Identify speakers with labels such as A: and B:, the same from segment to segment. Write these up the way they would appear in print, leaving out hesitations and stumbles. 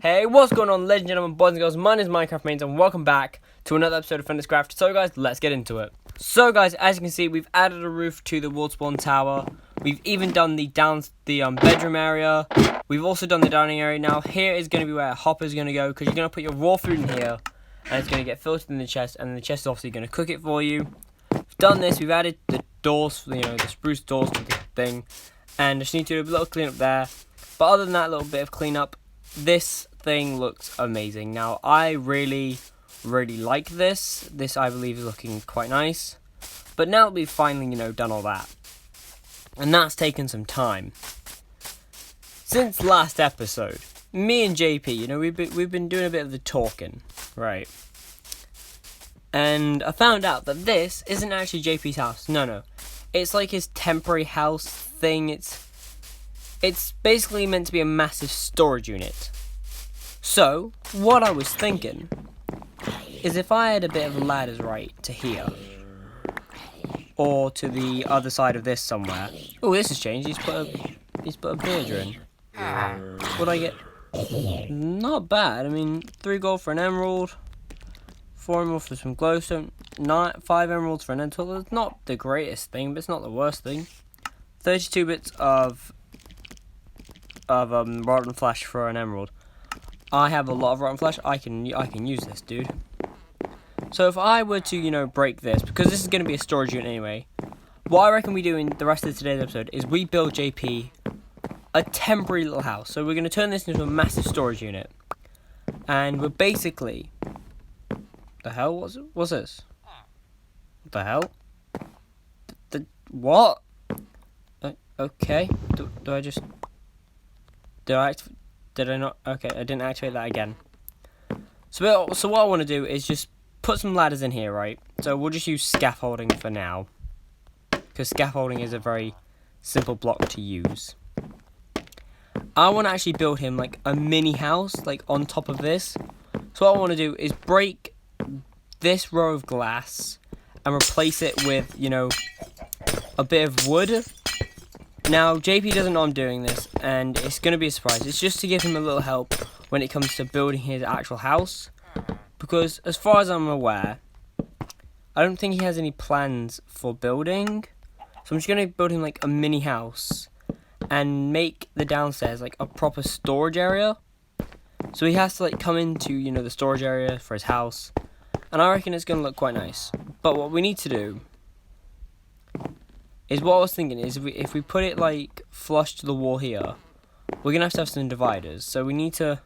A: Hey, what's going on, ladies and gentlemen, boys and girls? My name is Minecraft Mains, and welcome back to another episode of FenixCraft. So, guys, let's get into it. So, guys, as you can see, we've added a roof to the wood spawn tower. We've even done the bedroom area. We've also done the dining area. Now, here is going to be where a hopper is going to go, because you're going to put your raw food in here, and it's going to get filtered in the chest, and the chest is obviously going to cook it for you. We've done this. We've added the doors, the spruce doors to the thing, and just need to do a little cleanup there. But other than that little bit of cleanup, this thing looks amazing. Now, I really like this. This, I believe, is looking quite nice. But now that we've finally, done all that, and that's taken some time. Since last episode, me and JP, we've been doing a bit of the talking, right? And I found out that this isn't actually JP's house. No. It's like his temporary house thing. It's basically meant to be a massive storage unit. So, what I was thinking is if I had a bit of ladders right to here, or to the other side of this somewhere. Oh, this has changed. He's put a villager in. What do I get? Not bad. I mean, 3 gold for an emerald, 4 emeralds for some glowstone, 5 emeralds for an end tool. It's not the greatest thing, but it's not the worst thing. 32 bits of rotten flesh for an emerald. I have a lot of rotten flesh. I can use this, dude. So if I were to, break this, because this is going to be a storage unit anyway, what I reckon we do in the rest of today's episode is we build JP a temporary little house. So we're going to turn this into a massive storage unit. And we're basically... The hell? What's this? What the hell? What? Okay. Do I just... Did I not? Okay, I didn't activate that again. So what I want to do is just put some ladders in here, right? So we'll just use scaffolding for now, because scaffolding is a very simple block to use. I want to actually build him like a mini house, like on top of this. So what I want to do is break this row of glass and replace it with, a bit of wood. Now, JP doesn't know I'm doing this, and it's going to be a surprise. It's just to give him a little help when it comes to building his actual house. Because, as far as I'm aware, I don't think he has any plans for building. So I'm just going to build him, like, a mini house and make the downstairs, like, a proper storage area. So he has to, like, come into, the storage area for his house. And I reckon it's going to look quite nice. But what we need to do is, what I was thinking is, if we put it like flush to the wall here, we're gonna have to have some dividers. So we need to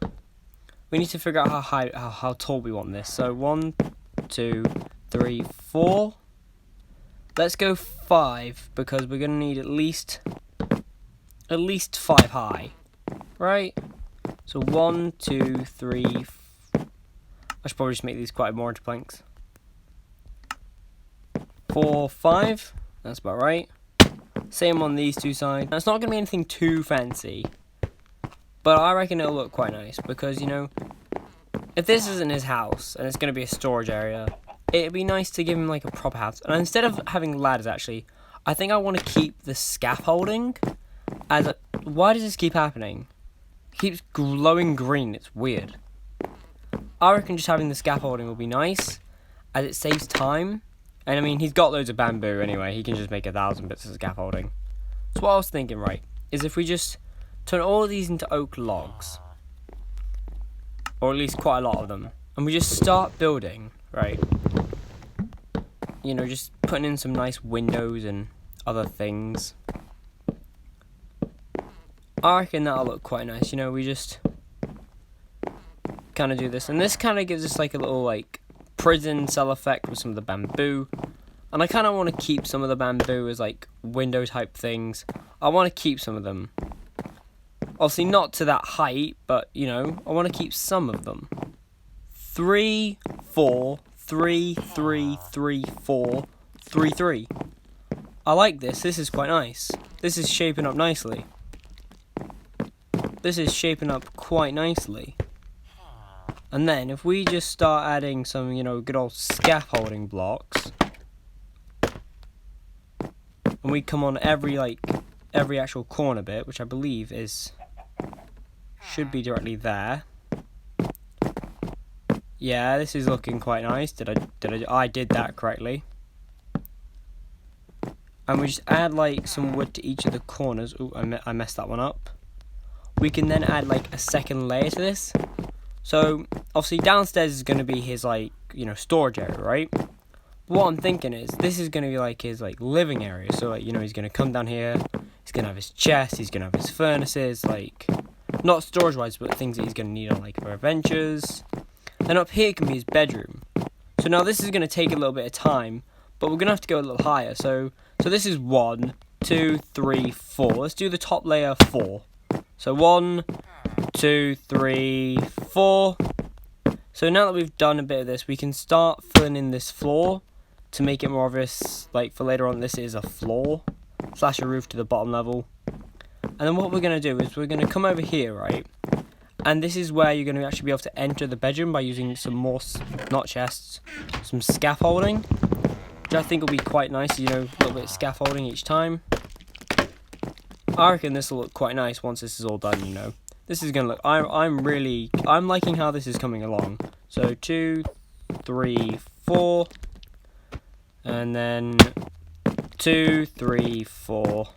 A: figure out how tall we want this. So 1, 2, 3, 4. Let's go 5, because we're gonna need at least 5 high, right? So 1, 2, 3. I should probably just make these quite more into planks. 4, 5. That's about right. Same on these two sides. Now, it's not going to be anything too fancy, but I reckon it'll look quite nice, because, if this isn't his house and it's going to be a storage area, it'd be nice to give him like a proper house. And instead of having ladders, actually, I think I want to keep the scaffolding as a... Why does this keep happening? It keeps glowing green. It's weird. I reckon just having the scaffolding will be nice, as it saves time. And I mean, he's got loads of bamboo anyway. He can just make 1,000 bits of scaffolding. So what I was thinking, right, is if we just turn all of these into oak logs, or at least quite a lot of them, and we just start building, right, just putting in some nice windows and other things, I reckon that'll look quite nice. We just kind of do this, and this kind of gives us like a little like prison cell effect with some of the bamboo. And I kind of want to keep some of the bamboo as like window type things. I want to keep some of them, obviously not to that height, but I want to keep some of them. 3, 4, 3, 3, 3, 4, 3, 3. I like this. This is quite nice. This is shaping up nicely. This is shaping up quite nicely. And then, if we just start adding some, good old scaffolding blocks, and we come on every actual corner bit, which I believe should be directly there. Yeah, this is looking quite nice. I did that correctly. And we just add like some wood to each of the corners. Ooh, I messed that one up. We can then add like a second layer to this. So obviously downstairs is going to be his like, you know, storage area, right? What I'm thinking is this is going to be like his like living area. So like, you know, he's going to come down here. He's going to have his chest. He's going to have his furnaces, like not storage wise, but things that he's going to need on like for adventures. Then up here can be his bedroom. So now this is going to take a little bit of time, but we're going to have to go a little higher. So this is 1, 2, 3, 4. Let's do the top layer 4. So 1, 2, 3, 4. So now that we've done a bit of this, we can start filling in this floor to make it more obvious, like for later on, this is a floor / a roof to the bottom level. And then what we're going to do is we're going to come over here, right? And this is where you're going to actually be able to enter the bedroom by using some more, not chests, some scaffolding. Which I think will be quite nice, you know, a little bit of scaffolding each time. I reckon this will look quite nice once this is all done, you know. This is going to look, I'm liking how this is coming along. So 2, 3, 4. And then 2, 3, 4.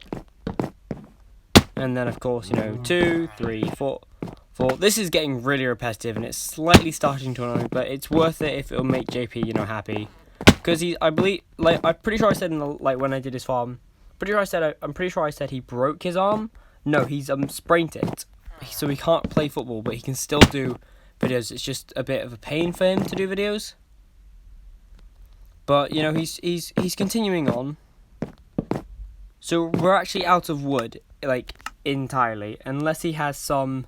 A: And then of course, you know, 2, 3, 4. This is getting really repetitive and it's slightly starting to annoy me, but it's worth it if it'll make JP, you know, happy. Because I believe, like, I'm pretty sure I said in the, like, when I did his farm, I'm pretty sure I said he broke his arm. No, he's sprained it. So he can't play football, but he can still do videos. It's just a bit of a pain for him to do videos. But, you know, he's continuing on. So we're actually out of wood, like, entirely, unless he has some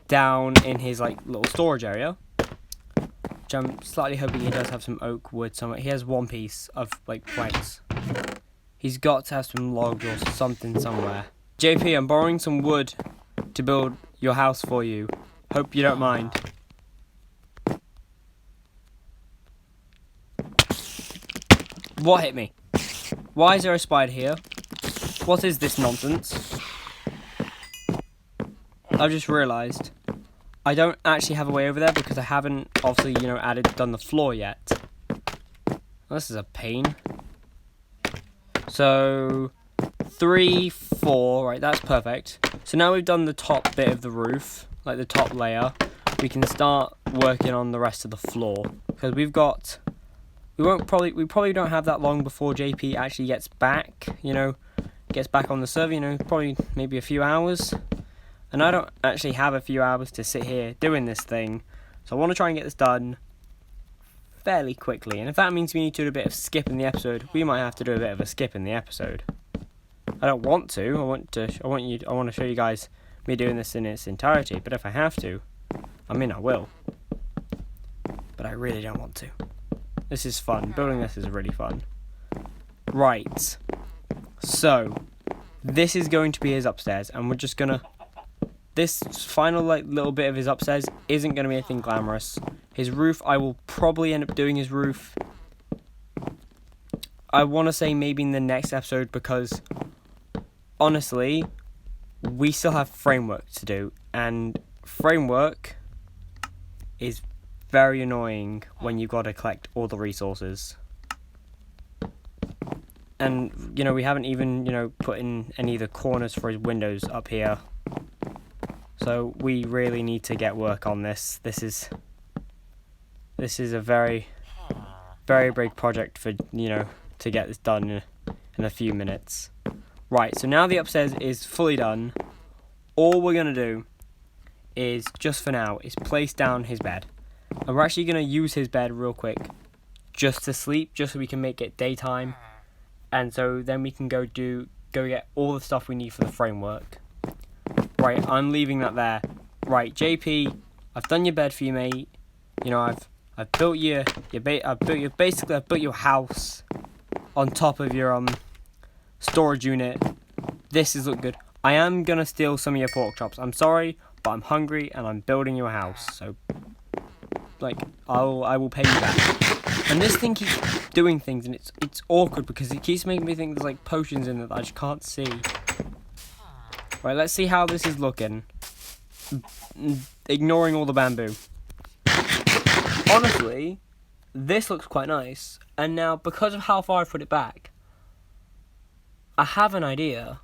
A: down in his like little storage area, which I'm slightly hoping he does have some oak wood somewhere. He has one piece of like planks. He's got to have some logs or something somewhere. JP, I'm borrowing some wood to build your house for you. Hope you don't mind. What hit me? Why is there a spider here? What is this nonsense? I've just realised I don't actually have a way over there because I haven't obviously, you know, done the floor yet. This is a pain. So 3, 4, right, that's perfect. So now we've done the top bit of the roof, like the top layer, we can start working on the rest of the floor because we probably don't have that long before JP actually gets back, you know, gets back on the server, you know, probably maybe a few hours. And I don't actually have a few hours to sit here doing this thing. So I want to try and get this done fairly quickly. And if that means we need to do a bit of skip in the episode, we might have to do a bit of a skip in the episode. I don't want to. I want to show you guys me doing this in its entirety. But if I have to, I mean I will. But I really don't want to. This is fun. Building this is really fun. Right. So this is going to be his upstairs, and we're just gonna. This final like little bit of his upstairs isn't going to be anything glamorous. His roof, I will probably end up doing his roof. I want to say maybe in the next episode because, honestly, we still have framework to do. And framework is very annoying when you've got to collect all the resources. And, you know, we haven't even, you know, put in any of the corners for his windows up here. So we really need to get work on this. This is a very, very big project for, you know, to get this done in a few minutes. Right, so now the upstairs is fully done. All we're going to do is, just for now, is place down his bed. And we're actually going to use his bed real quick just to sleep, just so we can make it daytime. And so then we can go get all the stuff we need for the framework. Right, I'm leaving that there. Right, JP, I've done your bed for you, mate. You know, I've built I've built your house on top of your storage unit. This is look good. I am gonna steal some of your pork chops. I'm sorry, but I'm hungry and I'm building you a house. So, like, I will pay you back. And this thing keeps doing things, and it's awkward because it keeps making me think there's like potions in it that I just can't see. Right, let's see how this is looking. Ignoring all the bamboo. honestly, this looks quite nice. And now, because of how far I put it back, I have an idea.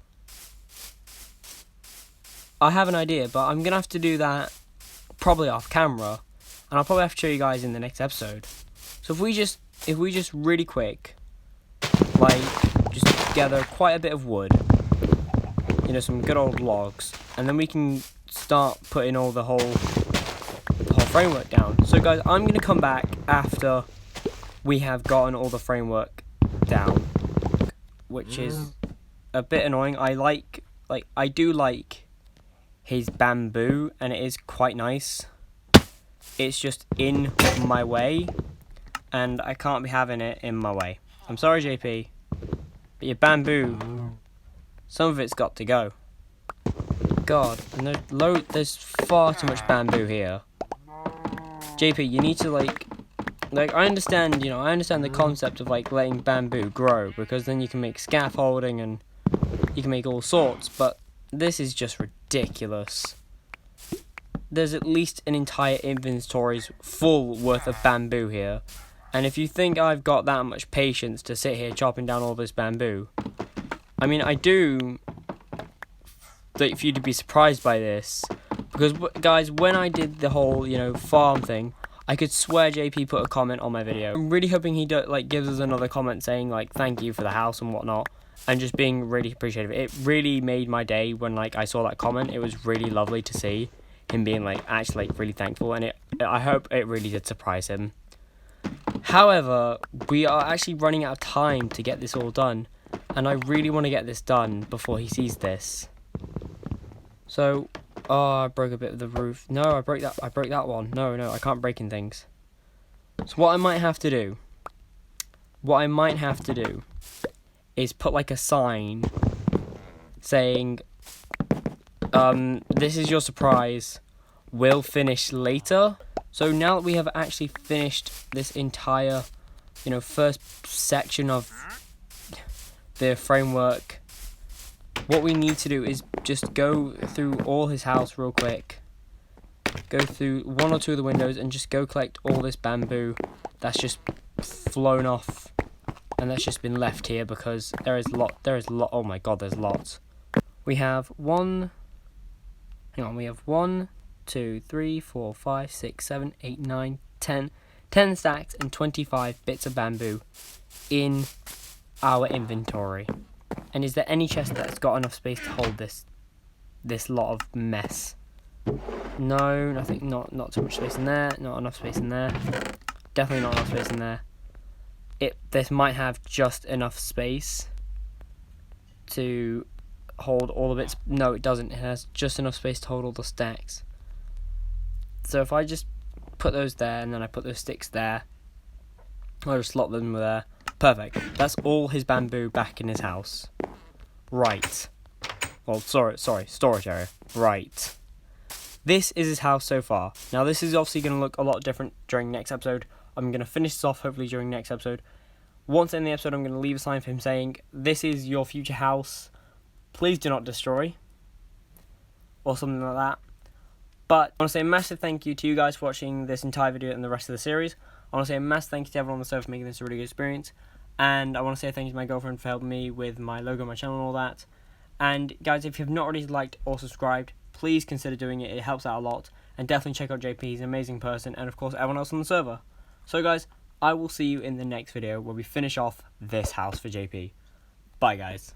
A: But I'm going to have to do that probably off camera. And I'll probably have to show you guys in the next episode. So if we just really quick, like, just gather quite a bit of wood, you know, some good old logs, and then we can start putting all the whole framework down. So guys, I'm going to come back after we have gotten all the framework down, which is a bit annoying. I do like his bamboo, and it is quite nice. It's just in my way, and I can't be having it in my way. I'm sorry, JP, but your bamboo, some of it's got to go. God, and there's far too much bamboo here. JP, you need to like I understand, I understand the concept of like letting bamboo grow, because then you can make scaffolding and you can make all sorts, but this is just ridiculous. There's at least an entire inventory's full worth of bamboo here, and if you think I've got that much patience to sit here chopping down all this bamboo, I mean, I do like for you to be surprised by this, because guys, when I did the whole farm thing, I could swear JP put a comment on my video. I'm really hoping he gives us another comment saying like thank you for the house and whatnot, and just being really appreciative. It really made my day when I saw that comment. It was really lovely to see him being actually really thankful, and I hope it really did surprise him. However, we are actually running out of time to get this all done, and I really want to get this done before he sees this. So, I broke a bit of the roof. No, I broke that one. No, I can't break in things. So what I might have to do is put a sign saying, this is your surprise, we'll finish later. So now that we have actually finished this entire, first section of the framework, what we need to do is just go through all his house real quick, go through one or two of the windows, and just go collect all this bamboo that's just flown off and that's just been left here, because there is oh my god, there's lots. We have 1, 2, 3, 4, 5, 6, 7, 8, 9, 10 stacks and 25 bits of bamboo in our inventory. And is there any chest that's got enough space to hold this lot of mess? No, nothing. Not too much space in there. Not enough space in there. Definitely not enough space in there. This might have just enough space to hold all of it. No, it doesn't. It has just enough space to hold all the stacks. So if I just put those there, and then I put those sticks there, I'll just slot them there. Perfect. That's all his bamboo back in his house. Right. Well, sorry, storage area. Right. This is his house so far. Now, this is obviously going to look a lot different during next episode. I'm going to finish this off, hopefully, during next episode. Once in the episode, I'm going to leave a sign for him saying, this is your future house. Please do not destroy. Or something like that. But I want to say a massive thank you to you guys for watching this entire video and the rest of the series. I want to say a massive thank you to everyone on the server for making this a really good experience. And I want to say thank you to my girlfriend for helping me with my logo, my channel, and all that. And guys, if you have not already liked or subscribed, please consider doing it. It helps out a lot. And definitely check out JP. He's an amazing person. And of course, everyone else on the server. So guys, I will see you in the next video where we finish off this house for JP. Bye guys.